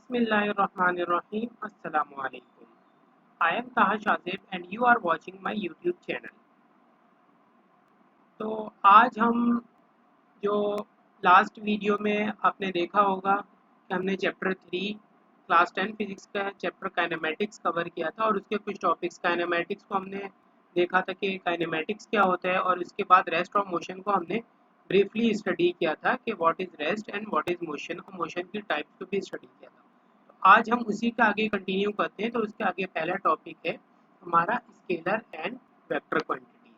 Bismillahirrahmanirrahim. Assalamu alaikum. I am Taha Shazib and you are watching my YouTube channel. तो आज हम जो last video में आपने देखा होगा कि हमने चैप्टर 3 क्लास 10 फिजिक्स का चैप्टर काइनेमेटिक्स कवर किया था और उसके कुछ टॉपिक्स काइनेमेटिक्स को हमने देखा था कि काइनेमेटिक्स क्या होता है और उसके बाद रेस्ट ऑफ मोशन को हमने ब्रीफली स्टडी किया था कि what is rest and what is motion और मोशन की टाइप्स को भी स्टडी किया था। आज हम उसी का आगे कंटिन्यू करते हैं। तो उसके आगे पहला टॉपिक है हमारा स्केलर एंड वेक्टर क्वांटिटीज।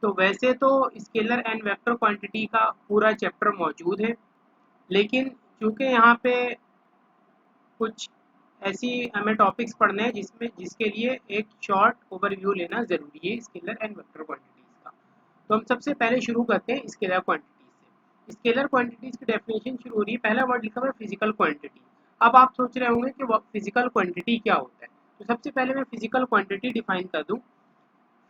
तो वैसे तो स्केलर एंड वेक्टर क्वांटिटी का पूरा चैप्टर मौजूद है, लेकिन चूंकि यहाँ पे कुछ ऐसी हमें टॉपिक्स पढ़ने हैं जिसके लिए एक शॉर्ट ओवरव्यू लेना ज़रूरी है स्केलर एंड वेक्टर क्वांटिटीज़ का। तो हम सबसे पहले शुरू करते हैं स्केलर क्वांटिटीज़ से। स्केलर क्वांटिटीज़ की डेफिनेशन शुरू हो रही है, पहला वर्ड लिखा हुआ है फिजिकल क्वांटिटी। अब आप सोच रहे होंगे कि फिजिकल क्वांटिटी क्या होता है। तो सबसे पहले मैं फिजिकल क्वांटिटी डिफाइन कर दूँ।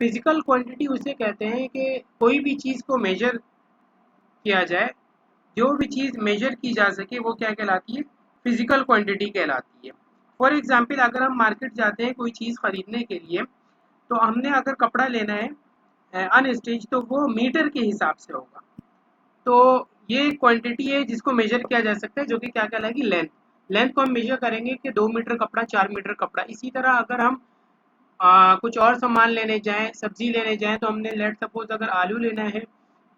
फिजिकल क्वांटिटी उसे कहते हैं कि कोई भी चीज़ को मेजर किया जाए, जो भी चीज़ मेजर की जा सके वो क्या कहलाती है, फिजिकल क्वांटिटी कहलाती है। फॉर एग्जांपल अगर हम मार्केट जाते हैं कोई चीज़ खरीदने के लिए, तो हमने अगर कपड़ा लेना है अनस्टिच, तो वो मीटर के हिसाब से होगा। तो ये क्वांटिटी है जिसको मेजर किया जा सकता है, जो कि क्या कहलाएगी, लेंथ। लेंथ को हम मेजर करेंगे कि 2 मीटर कपड़ा, 4 मीटर कपड़ा। इसी तरह अगर हम कुछ और सामान लेने जाएं, सब्जी लेने जाएं, तो हमने लेट सपोज अगर आलू लेना है,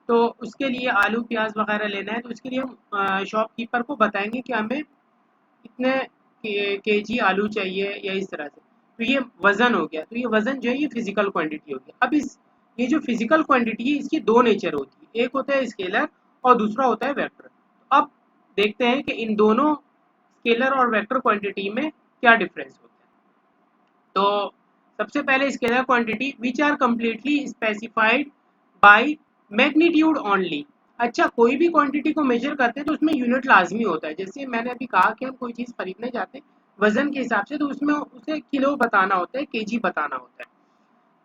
तो उसके लिए आलू प्याज वगैरह लेना है, तो उसके लिए हम शॉपकीपर को बताएंगे कि हमें इतने केजी आलू चाहिए या इस तरह से। तो ये वजन हो गया। तो ये वजन जो है ये फिजिकल क्वांटिटी हो गया। अब इस ये जो फिजिकल क्वांटिटी है इसकी दो नेचर होती है, एक होता है स्केलर और दूसरा होता है वेक्टर। अब देखते हैं कि इन दोनों स्केलर और वेक्टर क्वांटिटी में क्या डिफरेंस होता है। तो सबसे पहले scalar quantity which are completely specified by magnitude only. अच्छा, कोई भी क्वांटिटी को मेजर करते हैं तो उसमें यूनिट लाजमी होता है। जैसे मैंने अभी कहा कि हम कोई चीज़ खरीदने जाते हैं वजन के हिसाब से, तो उसमें उसे किलो बताना होता है, केजी बताना होता है।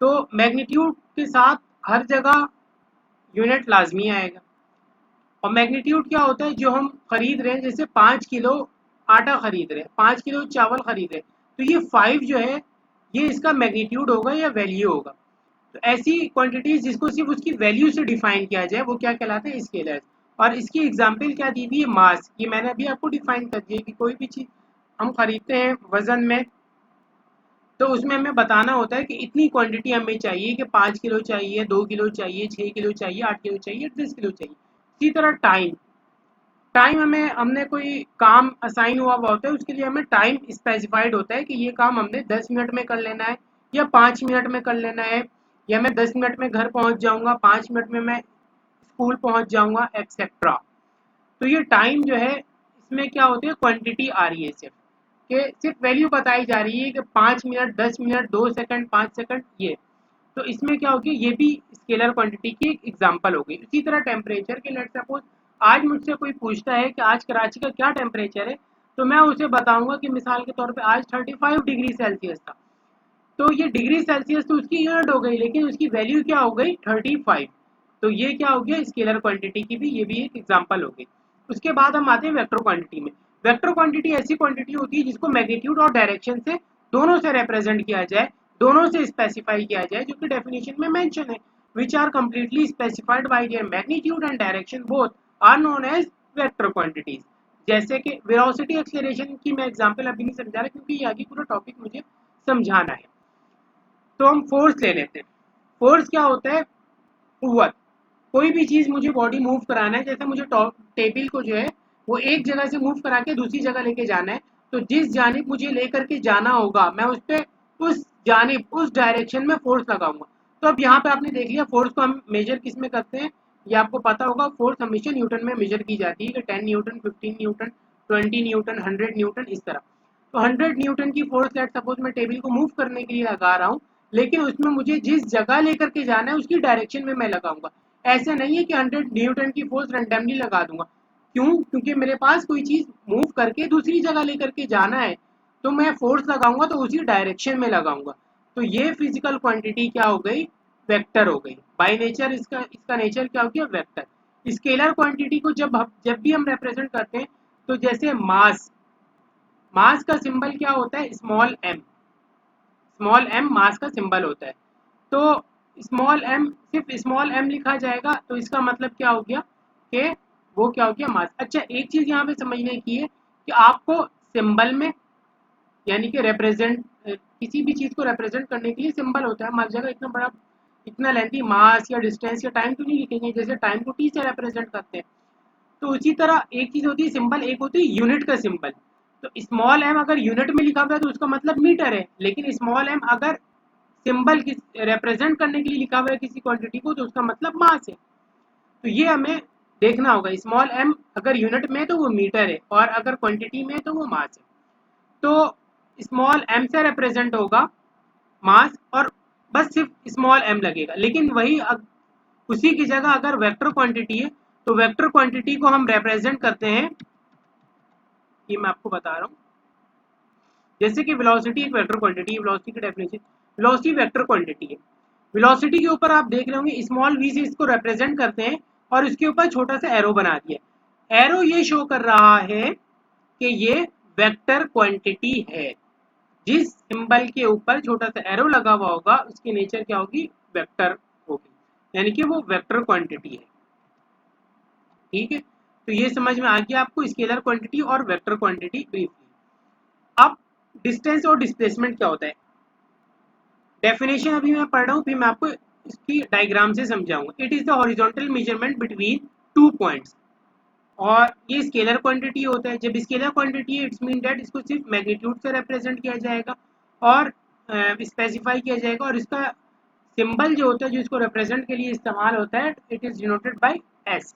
तो मैग्नीट्यूड के साथ हर जगह यूनिट लाजमी आएगा। और मैग्नीट्यूड क्या होता है, जो हम खरीद रहे हैं, जैसे 5 किलो आटा खरीद रहे हैं, 5 किलो चावल खरीद रहे हैं, तो ये 5 जो है ये इसका मैग्नीट्यूड होगा या वैल्यू होगा। तो ऐसी क्वांटिटीज जिसको सिर्फ उसकी वैल्यू से डिफाइन किया जाए वो क्या कहलाते हैं, स्केलर्स। और इसकी एग्जांपल क्या दी हुई है, मास। ये मैंने अभी आपको डिफाइन कर दिया कि कोई भी चीज़ हम खरीदते हैं वजन में, तो उसमें हमें बताना होता है कि इतनी क्वांटिटी हमें चाहिए, कि 5 किलो चाहिए, 2 किलो चाहिए, 6 किलो चाहिए, 8 किलो चाहिए, 10 किलो चाहिए। इसी तरह टाइम। टाइम हमें हमने कोई काम असाइन हुआ होता है, उसके लिए हमें टाइम स्पेसिफाइड होता है कि ये काम हमने 10 मिनट में कर लेना है या 5 मिनट में कर लेना है, या मैं 10 मिनट में घर पहुंच जाऊंगा, 5 मिनट में मैं स्कूल पहुंच जाऊंगा, एक्सेट्रा। तो ये टाइम जो है इसमें क्या होती है, क्वांटिटी आ रही है सिर्फ, कि सिर्फ वैल्यू बताई जा रही है कि 5 मिनट, 10 मिनट, 2 सेकंड, 5 सेकंड ये। तो इसमें क्या होगी, ये भी स्केलर क्वांटिटी की एक एग्जांपल हो गई। इसी तरह टेम्परेचर के, लेट सपोज आज मुझसे कोई पूछता है कि आज कराची का क्या टेम्परेचर है, तो मैं उसे बताऊंगा कि मिसाल के तौर पे आज 35 डिग्री सेल्सियस था। तो ये डिग्री सेल्सियस तो उसकी यूनिट हो गई, लेकिन उसकी वैल्यू क्या हो गई, 35। तो ये क्या हो गया, स्केलर क्वांटिटी की भी ये भी एक एग्जांपल हो गई। उसके बाद हम आते हैं वेक्टर क्वांटिटी में। वेक्टर क्वांटिटी ऐसी क्वांटिटी होती है जिसको मैग्नीट्यूड और डायरेक्शन से दोनों से रिप्रेजेंट किया जाए, दोनों से स्पेसिफाई किया जाए, जो कि डेफिनेशन में मेंशन है। Which are completely specified by their magnitude and direction both are known as vector quantities. जैसे कि वेलोसिटी एक्सेलरेशन की मैं एग्जांपल अभी नहीं समझा रहा, क्योंकि ये आगे पूरा टॉपिक मुझे समझाना है। तो हम फोर्स ले लेते हैं। फोर्स क्या होता है, कुव्वत। कोई भी चीज़ मुझे बॉडी मूव कराना है, जैसे मुझे टेबल को जो है वो एक जगह से मूव करा के दूसरी जगह लेके जाना है, तो जिस जानिब मुझे लेकर के जाना होगा मैं उस पर उस जानिब उस डायरेक्शन में फोर्स लगाऊंगा। तो अब यहाँ पे आपने देख लिया फोर्स को हम मेजर किस में करते हैं, ये आपको पता होगा। फोर्स हमेशा न्यूटन में मेजर की जाती है कि 10 न्यूटन, 15 न्यूटन, 20 न्यूटन, 100 न्यूटन, इस तरह। तो 100 न्यूटन की फोर्स लेट सपोज मैं टेबल को मूव करने के लिए लगा रहा हूँ, लेकिन उसमें मुझे जिस जगह लेकर के जाना है उसकी डायरेक्शन में मैं लगाऊंगा। ऐसे नहीं है कि 100 न्यूटन की फोर्स रैंडमली लगा दूंगा। क्यों? क्योंकि मेरे पास कोई चीज़ मूव करके दूसरी जगह लेकर के जाना है, तो मैं फोर्स लगाऊंगा तो उसी डायरेक्शन में लगाऊंगा। तो ये फिजिकल क्वांटिटी क्या हो गई, वेक्टर हो गई। बाय नेचर इसका इसका नेचर क्या हो गया, वेक्टर। स्केलर क्वांटिटी को जब भी हम रिप्रेजेंट करते हैं, तो जैसे मास, मास का सिंबल क्या होता है? Small m. Small m mass का सिंबल होता है। तो स्मॉल एम, सिर्फ स्मॉल एम लिखा जाएगा तो इसका मतलब क्या हो गया कि वो क्या हो गया? मास। अच्छा, एक चीज यहाँ पे समझने की है कि आपको सिंबल में, यानी कि रिप्रेजेंट, किसी भी चीज को रिप्रेजेंट करने के लिए सिंबल होता है। हर जगह इतना बड़ा, इतना लेंथी मास या डिस्टेंस या टाइम तो नहीं लिखेंगे, जैसे टाइम को टी से रिप्रेजेंट करते हैं। तो उसी तरह एक चीज होती है सिंबल, एक होती है यूनिट का सिंबल। तो स्मॉल एम अगर यूनिट में लिखा हुआ है तो उसका मतलब मीटर है, लेकिन स्मॉल एम अगर सिंबल रिप्रेजेंट करने के लिए लिखा हुआ है किसी क्वांटिटी को तो उसका मतलब मास है। तो ये हमें देखना होगा, स्मॉल एम अगर यूनिट में है तो वो मीटर है, और अगर क्वांटिटी में है तो वो मास है। तो स्मॉल एम से रिप्रेजेंट होगा मास, और बस सिर्फ स्मॉल एम लगेगा। लेकिन वही उसी की जगह अगर वेक्टर क्वांटिटी है तो वेक्टर क्वांटिटी को हम रिप्रेजेंट करते हैं, ये मैं आपको बता रहा हूँ। जैसे कि वेलोसिटी एक वेक्टर क्वांटिटी है, वेलोसिटी की डेफिनेशन, वेलोसिटी वेक्टर क्वांटिटी है। वेलोसिटी के ऊपर आप देख रहे होंगे स्मॉल वी से इसको रिप्रेजेंट करते हैं और इसके ऊपर छोटा सा एरो बना दिया। एरो ये शो कर रहा है कि ये वेक्टर क्वांटिटी है। जिस सिंबल के ऊपर छोटा सा एरो लगा हुआ होगा उसकी नेचर क्या होगी? वेक्टर होगी, यानी कि वो वेक्टर क्वांटिटी है। ठीक है, तो ये समझ में आ गया आपको स्केलर क्वांटिटी और वेक्टर क्वांटिटी ब्रीफली। अब डिस्टेंस और डिस्प्लेसमेंट क्या होता है? डेफिनेशन अभी मैं पढ़ रहा हूँ, फिर मैं आपको इसकी डायग्राम से समझाऊंगा। It is the horizontal measurement between two points. और ये स्केलर क्वांटिटी होता है। जब स्केलर क्वांटिटी है इट्स मीन दैट इसको सिर्फ मैग्नीट्यूड से रिप्रेजेंट किया जाएगा और स्पेसिफाई किया जाएगा, और इसका सिंबल जो होता है जो इसको रिप्रेजेंट के लिए इस्तेमाल होता है, it is denoted by S.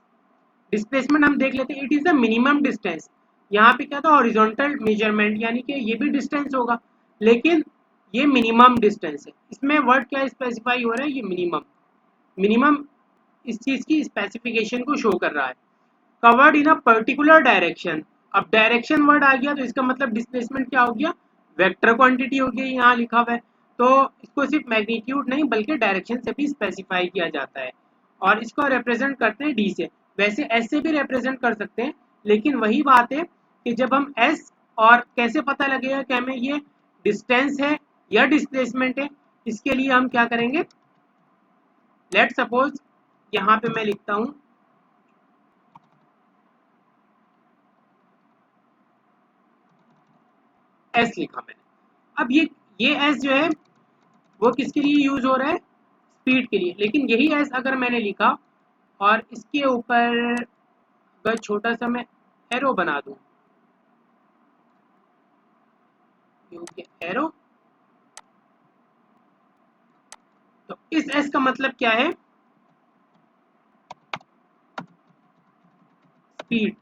Displacement हम देख लेते हैं। It is the minimum distance. यहाँ पे क्या था? हॉरिजॉन्टल मेजरमेंट, यानी कि ये भी डिस्टेंस होगा लेकिन ये मिनिमम डिस्टेंस है। इसमें वर्ड क्या स्पेसिफाई हो रहा है? ये मिनिमम। मिनिमम इस चीज की स्पेसिफिकेशन को शो कर रहा है। Covered in a particular direction. अब डायरेक्शन वर्ड आ गया तो इसका मतलब डिस्प्लेसमेंट क्या हो गया? वेक्टर क्वांटिटी हो गई, यहाँ लिखा हुआ है। तो इसको सिर्फ मैग्नीट्यूड नहीं बल्कि डायरेक्शन से भी स्पेसिफाई किया जाता है, और इसको रिप्रेजेंट करते हैं डी से। वैसे एस से भी रिप्रेजेंट कर सकते हैं, लेकिन वही बात है कि जब हम एस, और कैसे पता लगेगा कि हमें ये डिस्टेंस है या डिस्प्लेसमेंट है, इसके लिए हम क्या करेंगे? लेट सपोज यहाँ पे मैं लिखता हूँ एस, लिखा मैंने। अब ये एस जो है वो किसके लिए यूज हो रहा है? स्पीड के लिए। लेकिन यही एस अगर मैंने लिखा और इसके ऊपर अगर छोटा सा मैं एरो बना दूं, एरो, तो इस एस का मतलब क्या है? स्पीड।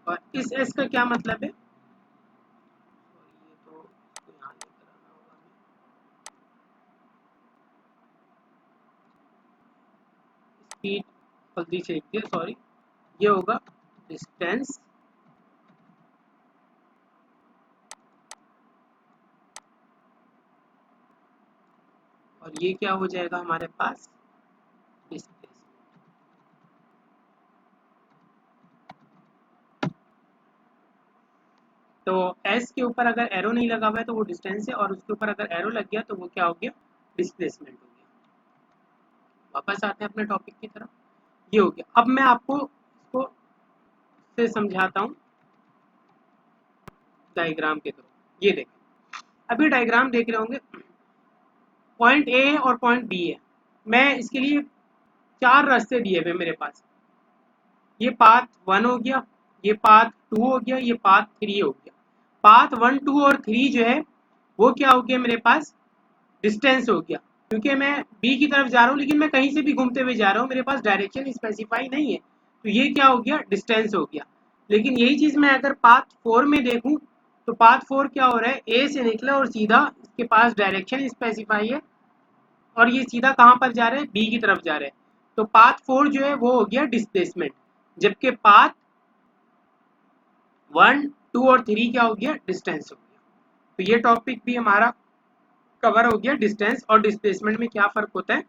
और इस एस का क्या मतलब है? ये तो इसको यहाँ लेकर आना होगा हमें। स्पीड जल्दी से लिख दिया, सॉरी। ये होगा डिस्टेंस, और ये क्या हो जाएगा हमारे पास? डिस्प्लेसमेंट। तो एस के ऊपर अगर एरो नहीं लगा हुआ है तो वो डिस्टेंस है, और उसके ऊपर अगर एरो लग गया तो वो क्या हो गया? डिस्प्लेसमेंट हो गया। वापस आते हैं अपने टॉपिक की तरफ। ये हो गया। अब मैं आपको इसको से समझाता हूँ डायग्राम के थ्रू। ये देखें, अभी डायग्राम देख रहे होंगे, पॉइंट ए है और पॉइंट बी है। मैं इसके लिए चार रास्ते दिए हुए मेरे पास। ये पाथ 1 हो गया, ये पाथ 2 हो गया, ये पाथ 3 हो गया। पाथ 1, 2 और 3 जो है वो क्या हो गया मेरे पास? डिस्टेंस हो गया, क्योंकि मैं बी की तरफ जा रहा हूँ लेकिन मैं कहीं से भी घूमते हुए जा रहा हूँ, मेरे पास डायरेक्शन स्पेसिफाई नहीं है, तो ये क्या हो गया? डिस्टेंस हो गया। लेकिन यही चीज मैं अगर पाथ 4 में देखूं तो पाथ 4 क्या हो रहा है? ए से निकला और सीधा इसके पास डायरेक्शन स्पेसिफाई है, और ये सीधा कहाँ पर जा रहे हैं? बी की तरफ जा रहे हैं। तो पाथ 4 जो है वो हो गया डिस्प्लेसमेंट, जबकि पाथ 1, 2 और 3 क्या हो गया? डिस्टेंस हो गया। तो ये टॉपिक भी हमारा कवर हो गया। डिस्टेंस और डिस्प्लेसमेंट में क्या फर्क होता है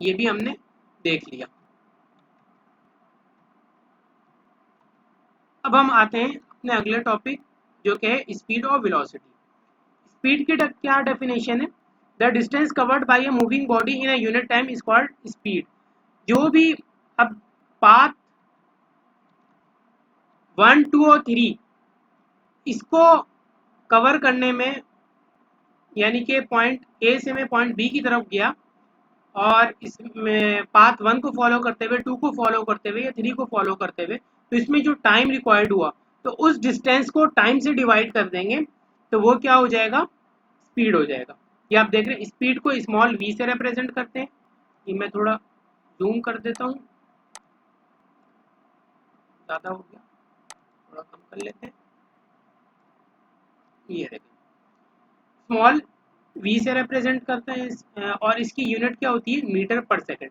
ये भी हमने देख लिया। अब हम आते हैं अपने अगले टॉपिक जो कि है स्पीड और वेलोसिटी। स्पीड की क्या डेफिनेशन है? The distance covered by a moving body in a unit time is called speed. जो भी अब पाथ 1, 2 और 3 इसको कवर करने में, यानी कि पॉइंट ए से मैं पॉइंट बी की तरफ गया और इसमें पाथ 1 को फॉलो करते हुए, 2 को फॉलो करते हुए या 3 को फॉलो करते हुए, तो इसमें जो टाइम रिक्वायर्ड हुआ तो उस डिस्टेंस को टाइम से डिवाइड कर देंगे तो वो क्या हो जाएगा? स्पीड हो जाएगा। ये आप देख रहे हैं स्पीड को स्मॉल वी से रिप्रेजेंट करते हैं। ये मैं थोड़ा जूम कर देता हूँ, ज़्यादा हो गया, थोड़ा कम कर लेते हैं। ये देखें स्मॉल वी से रिप्रेजेंट करते हैं और इसकी यूनिट क्या होती है? मीटर पर सेकंड।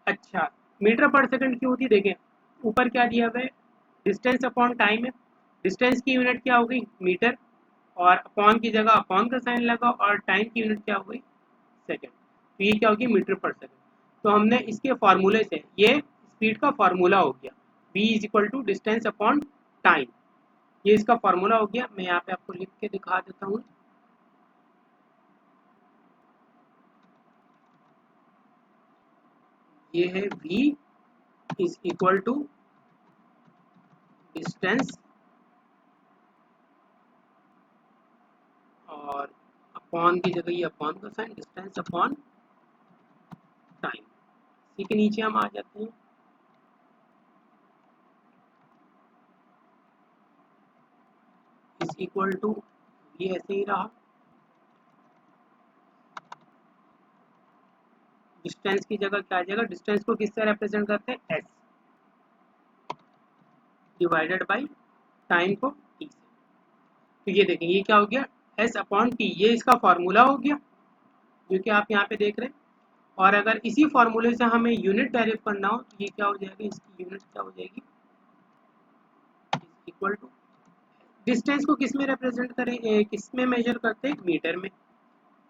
अच्छा, मीटर पर सेकंड क्यों होती है? देखें ऊपर क्या दिया हुआ है? डिस्टेंस अपॉन टाइम है। डिस्टेंस की यूनिट क्या हो गई? मीटर, और अपॉन की जगह अपॉन का साइन लगा और टाइम की यूनिट क्या हो गई? सेकंड। तो ये क्या होगी? मीटर पर सेकंड। तो हमने इसके फार्मूले से, ये स्पीड का फार्मूला हो गया, v is equal to distance upon time. ये इसका फार्मूला हो गया। मैं यहाँ पे आपको लिख के दिखा देता हूँ। ये है v is equal to distance और अपॉन की जगह ये अपॉन का साइन, डिस्टेंस अपॉन टाइम। इसी के नीचे हम आ जाते हैं, इज इक्वल टू, ये ऐसे ही रहा, डिस्टेंस की जगह क्या आ जाएगा? डिस्टेंस को किससे रिप्रेजेंट करते हैं? s डिवाइडेड बाय टाइम को t से। तो ये देखें ये क्या हो गया? s अपॉन टी, ये इसका फार्मूला हो गया जो कि आप यहाँ पे देख रहे हैं। और अगर इसी फार्मूले से हमें यूनिट डेरिव करना हो तो ये क्या हो जाएगा? इसकी यूनिट क्या हो जाएगी? इक्वल टू, डिस्टेंस को किस में रिप्रेजेंट करें, किस में मेजर करते हैं? मीटर में।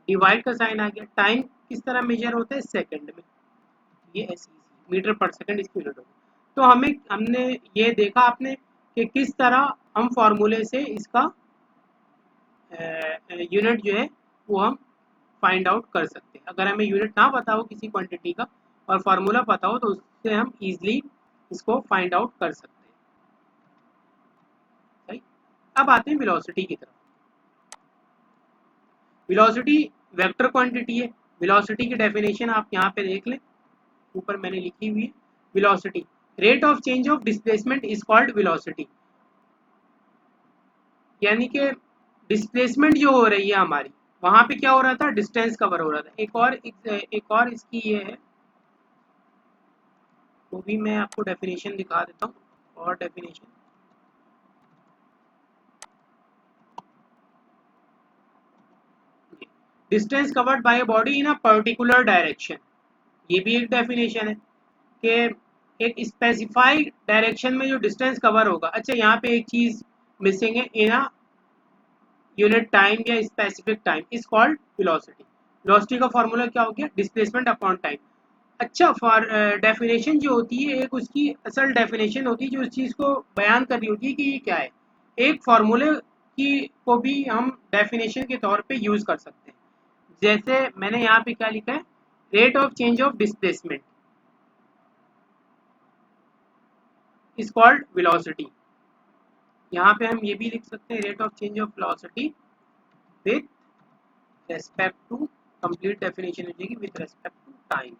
डिवाइड का साइन आ गया। टाइम किस तरह मेजर होता है? सेकंड में। ये ऐसी मीटर पर सेकंड इसकी यूनिट होगी। तो हमने ये देखा आपने कि किस तरह हम फार्मूले से इसका यूनिट जो है वो हम फाइंड आउट कर सकते हैं। अगर हमें यूनिट ना पता हो किसी क्वांटिटी का और फार्मूला पता हो तो उससे हम इजीली इसको फाइंड आउट कर सकते हैं। सही। अब आते हैं वेलोसिटी की तरफ। वेलोसिटी वेक्टर क्वांटिटी है। वेलोसिटी की डेफिनेशन आप यहाँ पे देख लें, ऊपर मैंने लिखी हुई है। Velocity, rate of change of displacement is called velocity. यानी कि डिस्प्लेसमेंट जो हो रही है हमारी, वहां पे क्या हो रहा था? डिस्टेंस कवर हो रहा था। एक और इसकी ये है, वो भी मैं आपको डेफिनेशन दिखा देता हूँ। और definition, distance covered by a body in a particular direction. ये भी एक डेफिनेशन है कि एक स्पेसिफाइड डायरेक्शन में जो डिस्टेंस कवर होगा। अच्छा, यहाँ पे एक चीज मिसिंग है, इन अ यूनिट टाइम या specific time is called velocity. Velocity का फॉर्मूला क्या हो गया? Displacement upon time. अच्छा, फॉर डेफिनेशन जो होती है, एक उसकी असल डेफिनेशन होती है जो उस चीज़ को बयान कर रही होती है कि ये क्या है। एक फार्मूले की को भी हम डेफिनेशन के तौर पे यूज़ कर सकते हैं। जैसे मैंने यहाँ पे क्या लिखा है? Rate of change of displacement is called velocity. यहाँ पे हम ये भी लिख सकते हैं, rate of change of velocity with respect to, complete definition हो जाएगी, with respect to time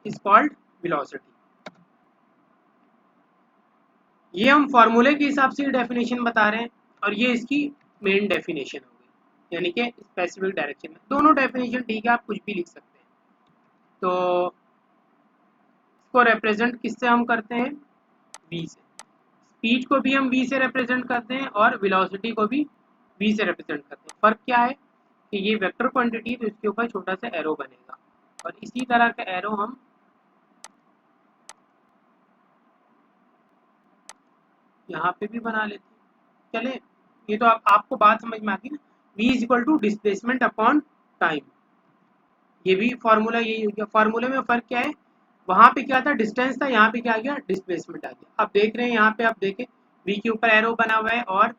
is called velocity. ये हम फार्मूले के हिसाब से डेफिनेशन बता रहे हैं और ये इसकी मेन डेफिनेशन हो गई, यानी कि स्पेसिफिक डायरेक्शन में। दोनों डेफिनेशन ठीक है, आप कुछ भी लिख सकते हैं। तो इसको रिप्रेजेंट किससे हम करते हैं? v से। स्पीड को भी हम v से रिप्रेजेंट करते हैं और वेलोसिटी को भी v से रिप्रेजेंट करते हैं। फर्क क्या है कि ये वेक्टर क्वांटिटी तो इसके ऊपर छोटा सा एरो बनेगा और इसी तरह का एरो हम यहाँ पे भी बना लेते हैं। चले, ये तो आपको बात समझ में आती है ना। v is equal to displacement upon time, ये भी फार्मूला यही हो गया। फार्मूले में फ़र्क क्या है? वहां पे क्या था, डिस्टेंस था, यहाँ पे क्या आ गया, डिस्प्लेसमेंट आ गया। अब देख रहे हैं यहाँ पे, आप देखें v के ऊपर एरो बना हुआ है और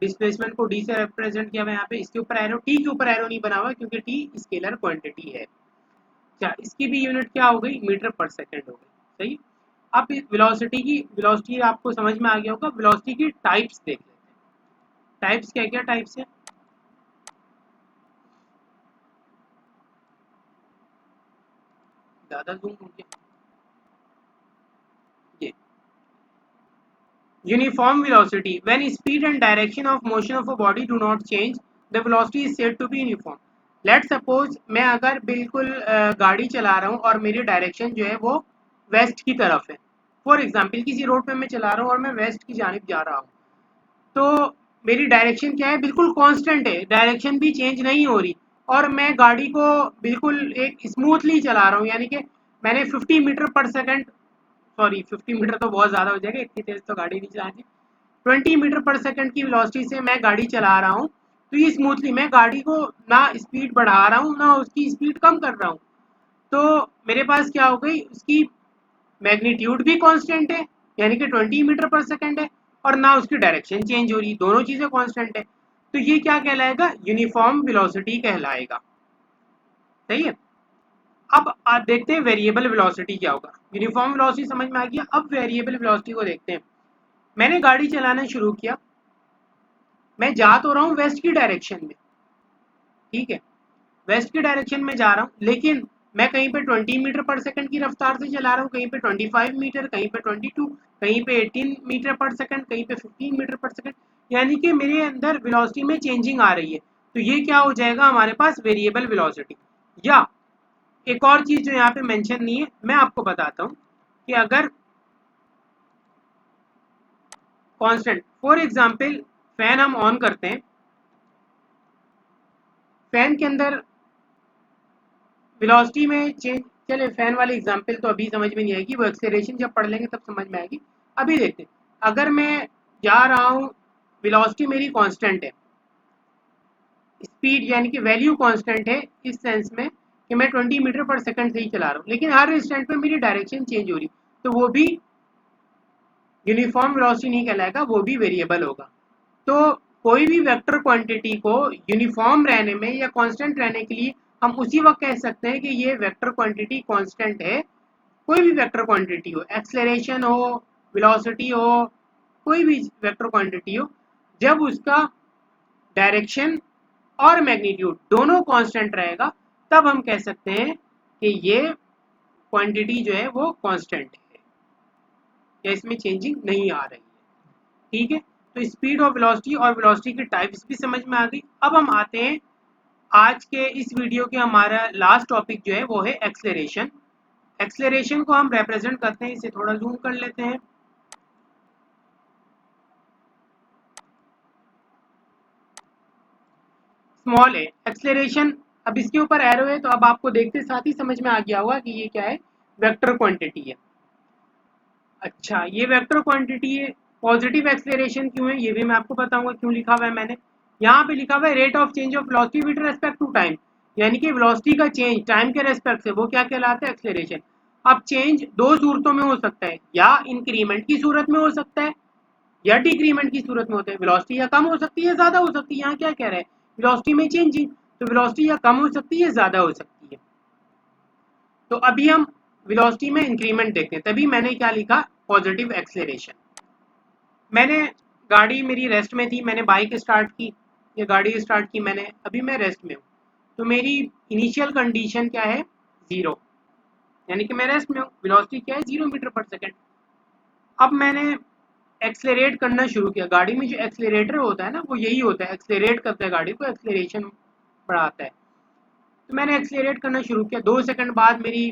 डिस्प्लेसमेंट को d से रिप्रेजेंट किया हुआ है। यहाँ पे इसके ऊपर एरो, t के ऊपर एरो नहीं बना हुआ क्योंकि t स्केलर क्वांटिटी है। अच्छा, इसकी भी यूनिट क्या हो गई, मीटर पर सेकेंड हो गई। सही। अब वेलोसिटी आपको समझ में आ गया होगा। वेलोसिटी की टाइप्स देख लेते हैं। टाइप्स क्या क्या टाइप्स है, ज़्यादा जूम हो गया ये। Uniform velocity, when speed and direction of motion of a body do not change, the velocity is said to be uniform. Let suppose मैं अगर बिल्कुल गाड़ी चला रहा हूँ और मेरी डायरेक्शन जो है वो वेस्ट की तरफ है। फॉर एग्जाम्पल किसी रोड पे मैं चला रहा हूँ और मैं वेस्ट की जानिब जा रहा हूँ, तो मेरी डायरेक्शन क्या है, बिल्कुल कांस्टेंट है, डायरेक्शन भी चेंज नहीं हो रही, और मैं गाड़ी को बिल्कुल एक स्मूथली चला रहा हूँ, यानी कि मैंने 50 मीटर पर सेकंड, सॉरी 50 मीटर तो बहुत ज़्यादा हो जाएगा, इतनी तेज तो गाड़ी नहीं चलानी। 20 मीटर पर सेकंड की वेलोसिटी से मैं गाड़ी चला रहा हूँ, तो ये स्मूथली, मैं गाड़ी को ना स्पीड बढ़ा रहा हूँ ना उसकी स्पीड कम कर रहा हूँ। तो मेरे पास क्या हो गई, उसकी मैग्नीट्यूड भी कांस्टेंट है, यानी कि 20 मीटर पर सेकंड है, और ना उसकी डायरेक्शन चेंज हो रही, दोनों चीज़ें कांस्टेंट है। तो ये क्या कहलाएगा, यूनिफॉर्म वेलोसिटी कहलाएगा। सही है। अब आप देखते हैं वेरिएबल वेलोसिटी क्या होगा। यूनिफॉर्म वेलोसिटी समझ में आ गया, अब वेरिएबल वेलोसिटी को देखते हैं। मैंने गाड़ी चलाना शुरू किया, मैं जा तो रहा हूँ वेस्ट की डायरेक्शन में, ठीक है, वेस्ट की डायरेक्शन में जा रहा हूँ, लेकिन मैं कहीं पे 20 मीटर पर सेकंड की रफ्तार से चला रहा हूँ, कहीं पे 25 मीटर, कहीं पे 22, कहीं पे 18 मीटर पर सेकंड, कहीं पे 15 मीटर पर सेकंड, यानी कि मेरे अंदर वेलोसिटी में चेंजिंग आ रही है। तो ये क्या हो जाएगा हमारे पास, वेरिएबल वेलोसिटी। या एक और चीज़ जो यहाँ पे मेंशन नहीं है, मैं आपको बताता हूँ कि अगर कांस्टेंट, फॉर एग्जांपल फैन हम ऑन करते हैं, फैन के अंदर वेलोसिटी में चेंज, चले फैन वाली एग्जांपल तो अभी समझ में नहीं आएगी, वो एक्सेलरेशन जब पढ़ लेंगे तब समझ में आएगी। अभी देखते हैं, अगर मैं जा रहा हूँ, वेलोसिटी मेरी कांस्टेंट है, स्पीड यानी कि वैल्यू कांस्टेंट है इस सेंस में कि मैं 20 मीटर पर सेकंड से ही चला रहा हूँ, लेकिन हर इंस्टेंट पे मेरी डायरेक्शन चेंज हो रही, तो वो भी यूनिफॉर्म वेलोसिटी नहीं कहलाएगा, वो भी वेरिएबल होगा। तो कोई भी वेक्टर क्वांटिटी को यूनिफॉर्म रहने में या कांस्टेंट रहने के लिए हम उसी वक्त कह सकते हैं कि ये वेक्टर क्वांटिटी कांस्टेंट है। कोई भी वेक्टर क्वांटिटी हो, एक्सेलरेशन हो, वेलोसिटी हो, कोई भी वेक्टर क्वांटिटी हो, जब उसका डायरेक्शन और मैग्नीट्यूड दोनों कांस्टेंट रहेगा, तब हम कह सकते हैं कि ये क्वांटिटी जो है वो कांस्टेंट है, या इसमें चेंजिंग नहीं आ रही है। ठीक है। तो स्पीड और वेलोसिटी की टाइप्स भी समझ में आ गई। अब हम आते हैं आज के इस वीडियो के, हमारा लास्ट टॉपिक जो है वो है एक्सेलरेशन। एक्सेलरेशन को हम रिप्रेजेंट करते हैं, इसे थोड़ा जूम कर लेते हैं। स्मॉल है एक्सेलरेशन। अब इसके ऊपर एरो है, तो अब आपको देखते साथ ही समझ में आ गया होगा कि ये क्या है, वेक्टर क्वांटिटी है। अच्छा, ये वेक्टर क्वांटिटी है। पॉजिटिव एक्सेलरेशन क्यों है ये भी मैं आपको बताऊंगा, क्यों लिखा हुआ है मैंने। यहाँ पे लिखा हुआ है rate of change of velocity with respect to time, यानी कि वेलोसिटी का चेंज टाइम के रेस्पेक्ट से, वो क्या कहलाता है, एक्सेलरेशन। अब चेंज दो सूरतों में हो सकता है, या इंक्रीमेंट की सूरत में हो सकता है या डिक्रीमेंट की सूरत में होते हैं। वेलोसिटी या कम हो सकती है, ज्यादा हो सकती है। यहाँ क्या कह रहे हैं, वेलोसिटी में चेंजिंग, तो वेलोसिटी या कम हो सकती है, ज्यादा हो सकती है। तो अभी हम वेलोसिटी में इंक्रीमेंट देखते हैं, तभी मैंने क्या लिखा, पॉजिटिव एक्सेलरेशन। मैंने गाड़ी मेरी रेस्ट में थी, मैंने बाइक स्टार्ट की या गाड़ी स्टार्ट की मैंने, अभी मैं रेस्ट में हूँ, तो मेरी इनिशियल कंडीशन क्या है, जीरो, यानी कि मैं रेस्ट में हूँ, वेलोसिटी क्या है, 0 मीटर पर सेकेंड। अब मैंने एक्सेलरेट करना शुरू किया, गाड़ी में जो एक्सेलरेटर होता है ना, वो यही होता है, एक्सेलरेट करता है गाड़ी को, एक्सेलरेशन बढ़ाता है। तो मैंने एक्सेलरेट करना शुरू किया, 2 सेकंड बाद मेरी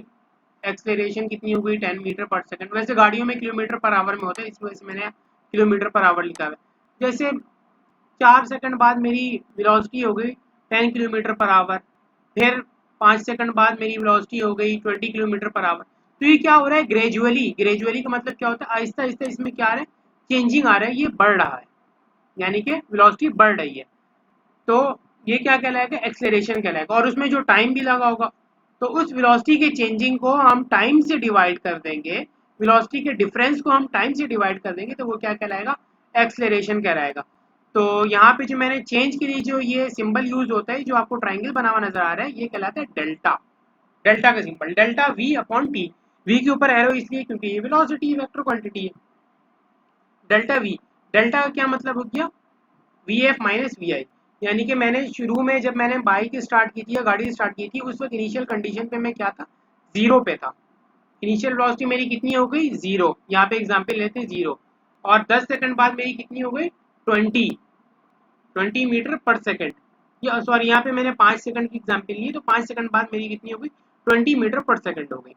एक्सेलरेशन कितनी हो गई, 10 मीटर पर सेकंड। वैसे गाड़ियों में किलोमीटर पर आवर में होता है, इस वजह से मैंने किलोमीटर पर आवर लिखा है। जैसे 4 सेकंड बाद मेरी वेलोसिटी हो गई 10 किलोमीटर पर आवर, फिर 5 सेकंड बाद मेरी वेलोसिटी हो गई 20 किलोमीटर पर आवर। तो ये क्या हो रहा है, ग्रेजुअली, ग्रेजुअली का मतलब क्या होता है, आहिस्ता आहिस्ता इसमें क्या आ रहा है, चेंजिंग आ रहा है, ये बढ़ रहा है, यानी कि वेलोसिटी बढ़ रही है। तो ये क्या कहलाएगा, एक्सेलरेशन कहलाएगा, और उसमें जो टाइम भी लगा होगा, तो उस वेलोसिटी के चेंजिंग को हम टाइम से डिवाइड कर देंगे, वेलोसिटी के डिफरेंस को हम टाइम से डिवाइड कर देंगे, तो वो क्या कहलाएगा, एक्सेलरेशन कहलाएगा। तो यहाँ पे जो मैंने चेंज के लिए जो ये सिंबल यूज होता है, जो आपको ट्राइंगल बना हुआ नजर आ रहा है, ये कहलाता है डेल्टा। डेल्टा का symbol delta we upon t. V के ऊपर एरो इसलिए क्योंकि ये वेलोसिटी वेक्टर क्वांटिटी है। डेल्टा वी, डेल्टा का क्या मतलब हो गया, v f minus v i. यानी कि मैंने शुरू में जब मैंने बाइक स्टार्ट की थी या गाड़ी स्टार्ट की थी, उस वक्त इनिशियल कंडीशन पे मैं क्या था, जीरो पे था। इनिशियल वेलोसिटी मेरी कितनी हो गई, जीरो। यहाँ पे एग्जांपल लेते हैं जीरो, और 10 सेकंड बाद मेरी कितनी हो गई, 20 मीटर पर सेकंड। या सॉरी, यहाँ पे मैंने 5 सेकंड की एग्जांपल ली, तो 5 सेकंड बाद मेरी कितनी हो गई, 20 मीटर पर सेकंड हो गई।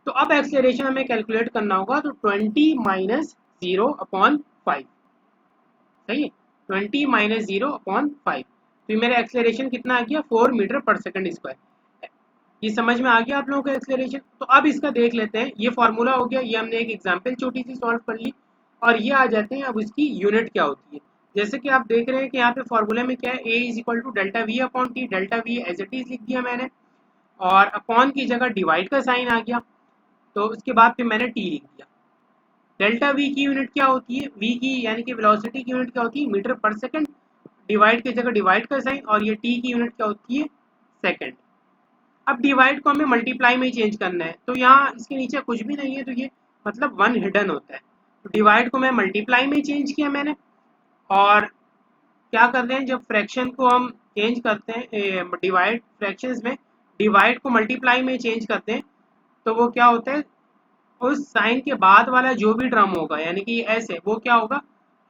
तो अब एक्सेलरेशन हमें कैलकुलेट करना होगा, तो 20 माइनस जीरो अपॉन 5, सही है, 20 माइनस जीरो अपॉन 5। तो मेरा एक्सेलरेशन कितना आ गया, 4 मीटर पर सेकंड स्क्वायर। ये समझ में आ गया आप लोगों को एक्सेलरेशन। तो अब इसका देख लेते हैं, ये फॉर्मूला हो गया, ये हमने एक एग्जांपल छोटी सी सॉल्व कर ली, और ये आ जाते हैं अब इसकी यूनिट क्या होती है। जैसे कि आप देख रहे हैं कि यहाँ पे फॉर्मूले में क्या है, A is equal to delta we upon T. Delta V as it is लिख दिया मैंने, और अपॉन की जगह डिवाइड का साइन आ गया, तो उसके बाद फिर मैंने टी लिख दिया। डेल्टा वी की यूनिट क्या होती है, वी की यानी कि वेलोसिटी की यूनिट क्या होती है, मीटर पर सेकंड। डिवाइड की जगह डिवाइड का साइन, और ये टी की यूनिट क्या होती है, सेकंड। अब डिवाइड को हमें मल्टीप्लाई में चेंज करना है, तो यहाँ इसके नीचे कुछ भी नहीं है, तो ये मतलब वन हिडन होता है। तो डिवाइड को मैं मल्टीप्लाई में चेंज किया मैंने, और क्या करते हैं, जब फ्रैक्शन को हम चेंज करते हैं डिवाइड फ्रैक्शंस में, डिवाइड को मल्टीप्लाई में चेंज करते हैं, तो वो क्या होता है, उस साइन के बाद वाला जो भी टर्म होगा, यानी कि एस है, वो क्या होगा,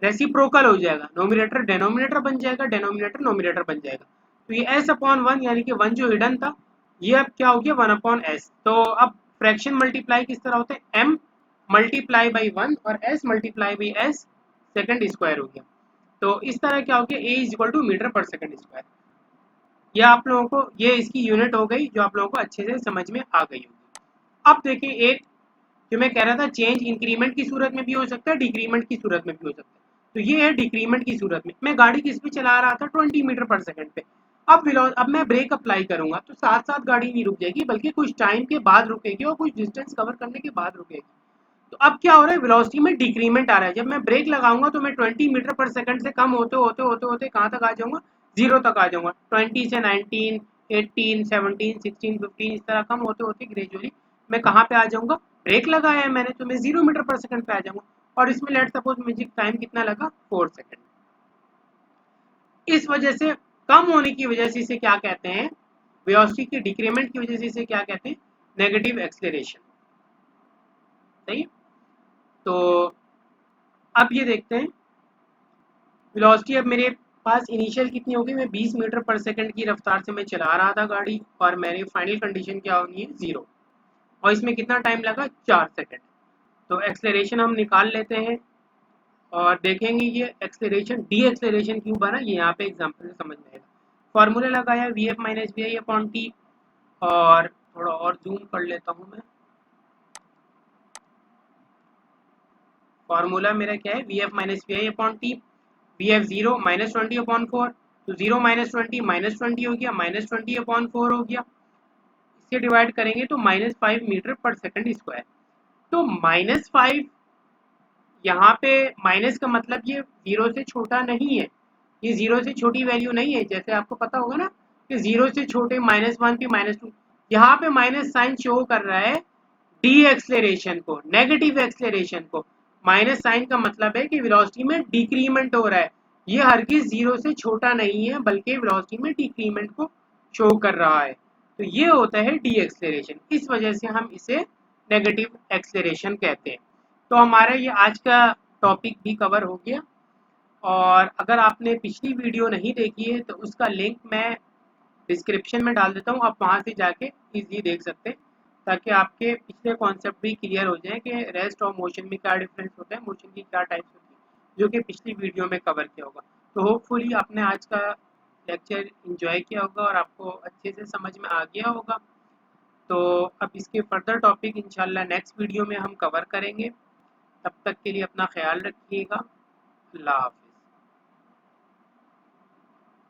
रेसिप्रोकल हो जाएगा, नोमिनेटर डेनोमिनेटर बन जाएगा, डेनोमिनेटर नोमिनेटर बन जाएगा। तो ये एस अपॉन वन, यानी कि वन जो हिडन था, ये अब क्या हो गया, वन अपॉन एस। तो अब फ्रैक्शन मल्टीप्लाई किस तरह होते हैं, एम मल्टीप्लाई बाई वन और S multiply by S second square हो गया। तो इस तरह क्या हो गया, ए इज इक्वल टू मीटर पर सेकंड स्क्वायर। ये आप लोगों को, ये इसकी यूनिट हो गई, जो आप लोगों को अच्छे से समझ में आ गई होगी। अब देखिए, एक जो मैं कह रहा था, चेंज इंक्रीमेंट की सूरत में भी हो सकता है, डिक्रीमेंट की सूरत में भी हो सकता है। तो ये है डिक्रीमेंट की सूरत में, मैं गाड़ी किस पे चला रहा था, 20 मीटर पर सेकंड पे। अब मैं ब्रेक अप्लाई करूंगा, तो साथ साथ गाड़ी नहीं रुक जाएगी, बल्कि कुछ टाइम के बाद रुकेगी और कुछ डिस्टेंस कवर करने के बाद रुकेगी। तो अब क्या हो रहा है, वेलोसिटी में डिक्रीमेंट आ रहा है। जब मैं ब्रेक लगाऊंगा, तो मैं 20 मीटर पर सेकंड से कम होते होते होते होते कहाँ तक आ जाऊंगा, जीरो तक आ जाऊंगा। 20 से 19, 18, 17, 16, 15, इस तरह कम होते होते ग्रेजुअली मैं कहाँ पे आ जाऊंगा, ब्रेक लगाया है मैंने, तो मैं 0 मीटर पर सेकंड पे आ जाऊंगा। और इसमें लेट सपोज मुझे टाइम कितना लगा, 4 सेकंड। इस वजह से, कम होने की वजह से इसे क्या कहते हैं, वेलोसिटी की डिक्रीमेंट की वजह से इसे क्या कहते हैं, नेगेटिव एक्सेलरेशन। सही है। तो अब ये देखते हैं, वेलोसिटी अब मेरे पास इनिशियल कितनी होगी, मैं 20 मीटर पर सेकंड की रफ्तार से मैं चला रहा था गाड़ी, और मेरी फाइनल कंडीशन क्या होनी है, जीरो। और इसमें कितना टाइम लगा, 4 सेकंड। तो एक्सेलरेशन हम निकाल लेते हैं, और देखेंगे ये एक्सेलरेशन डी एक्सेलरेशन क्यों बना, ये यहाँ पे एग्जाम्पल से समझ में आएगा। फॉर्मूला लगाया v f minus v i upon t, और थोड़ा और जूम कर लेता हूँ मैं। फॉर्मूला मेरा क्या है, v f minus v i upon t. V f zero minus 20 upon 4, तो जीरो माइनस 20 माइनस 20 हो गया, माइनस 20 अपॉन 4 हो गया। इससे डिवाइड करेंगे तो -5 मीटर पर सेकंड स्क्वायर। तो -5, यहाँ पे माइनस का मतलब ये जीरो से छोटा नहीं है, ये जीरो से छोटी वैल्यू नहीं है। जैसे आपको पता होगा ना कि जीरो से छोटे -1 फिर -2, यहाँ पे माइनस साइन शो कर रहा है डी एक्सेलरेशन को, नेगेटिव एक्सेलरेशन को। माइनस साइन का मतलब है कि वेलोसिटी में डिक्रीमेंट हो रहा है, ये हरगिज जीरो से छोटा नहीं है, बल्कि वेलोसिटी में डिक्रीमेंट को शो कर रहा है। तो ये होता है डी एक्सेलरेशन, इस वजह से हम इसे नेगेटिव एक्सेलरेशन कहते हैं। तो हमारा ये आज का टॉपिक भी कवर हो गया। और अगर आपने पिछली वीडियो नहीं देखी है, तो उसका लिंक मैं डिस्क्रिप्शन में डाल देता हूँ, आप वहाँ से जाके इजीली देख सकते हैं, ताकि आपके पिछले कॉन्सेप्ट भी क्लियर हो जाए कि रेस्ट और मोशन में क्या डिफरेंस होता है, मोशन की क्या टाइप्स होती है, जो कि पिछली वीडियो में कवर किया होगा। तो होपफुली आपने आज का लेक्चर इंजॉय किया होगा और आपको अच्छे से समझ में आ गया होगा। तो अब इसके फर्दर टॉपिक इंशाल्लाह नेक्स्ट वीडियो में हम कवर करेंगे। तब तक के लिए अपना ख्याल रखिएगा। अल्लाह हाफ़िज़।